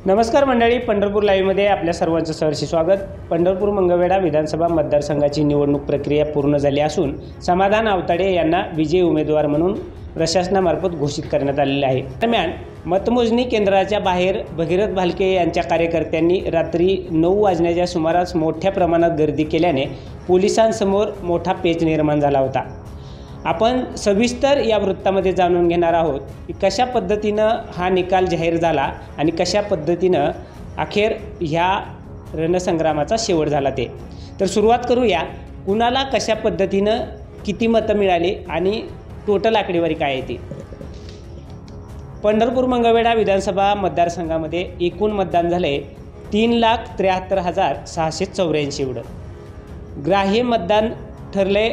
नमस्कार मंडळी, पंढरपूर लाईव्हमध्ये आपल्या सर्वांचं सहर्ष स्वागत। पंढरपूर मंगळवेढा विधानसभा मतदारसंघाची निवडणूक प्रक्रिया पूर्ण झाली असून समाधान आवताडे यांना विजयी उमेदवार म्हणून प्रशासनामार्फत घोषित करण्यात आलेले आहे। दरम्यान मतमोजणी केंद्राच्या बाहेर भगीरथ भालके यांच्या कार्यकर्त्यांनी रात्री 9 वाजण्याच्या सुमारास मोठ्या प्रमाणात गर्दी केल्याने पोलिसांसमोर मोठा पेच निर्माण झाला होता। आपण सविस्तर या वृत्तामध्ये जाणून घेणार आहोत की कशा पद्धतीनं हा निकाल जाहीर झाला आणि कशा पद्धतीनं अखेर ह्या रणसंग्रामाचा शेवट झाला ते। तर सुरुवात करूया, कुणाला कशा पद्धतीनं किती मतं मिळाली आणि टोटल आकडेवारी काय आहे ती। पंढरपूर मंगळवेढा विधानसभा मतदारसंघामध्ये एकूण मतदान झाले 3,73,684 एवढं। ग्राह्य मतदान ठरले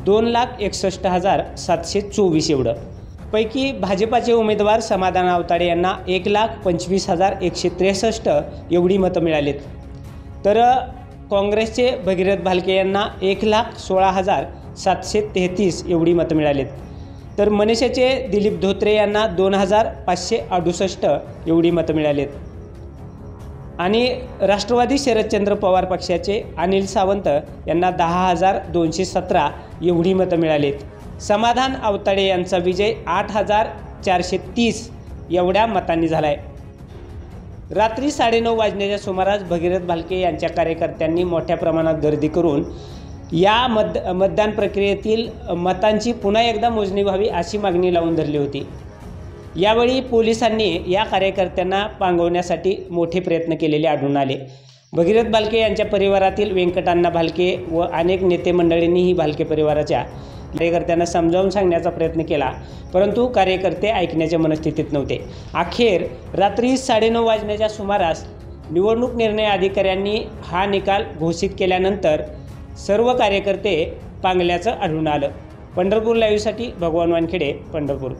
2,61,724 एवढं। पैकी भाजपाचे उमेदवार समाधान आवताडे यांना 1,25,163 एवढी मतं मिळालीत, तर काँग्रेसचे भगीरथ भालके यांना 1,16,733 एवढी मतं मिळालीत, तर मनसेचे दिलीप धोत्रे यांना 2,568 एवढी मतं मिळालीत आणि राष्ट्रवादी शरदचंद्र पवार पक्षाचे अनिल सावंत यांना 10,217 एवढी मतं मिळालीत। समाधान आवताडे यांचा विजय 8,430 एवढ्या मतांनी झाला आहे। रात्री 9:30 वाजण्याच्या सुमारास भगीरथ भालके यांच्या कार्यकर्त्यांनी मोठ्या प्रमाणात गर्दी करून या मतदान प्रक्रियेतील मतांची पुन्हा एकदा मोजणी व्हावी अशी मागणी लावून धरली होती। यावेळी पोलिसांनी या कार्यकर्त्यांना पांगवण्यासाठी मोठे प्रयत्न केलेले आढळून आले। भगीरथ भालके यांच्या परिवारातील व्यंकटअण्णा भालके व अनेक नेते मंडळींनीही भालके परिवाराच्या कार्यकर्त्यांना समजावून सांगण्याचा प्रयत्न केला, परंतु कार्यकर्ते ऐकण्याच्या मनस्थितीत नव्हते। अखेर रात्री 9:30 वाजण्याच्या सुमारास निवडणूक निर्णय अधिकाऱ्यांनी हा निकाल घोषित केल्यानंतर सर्व कार्यकर्ते पांगल्याचं आढळून आलं। पंढरपूर लाईव्हसाठी भगवान वानखेडे, पंढरपूर।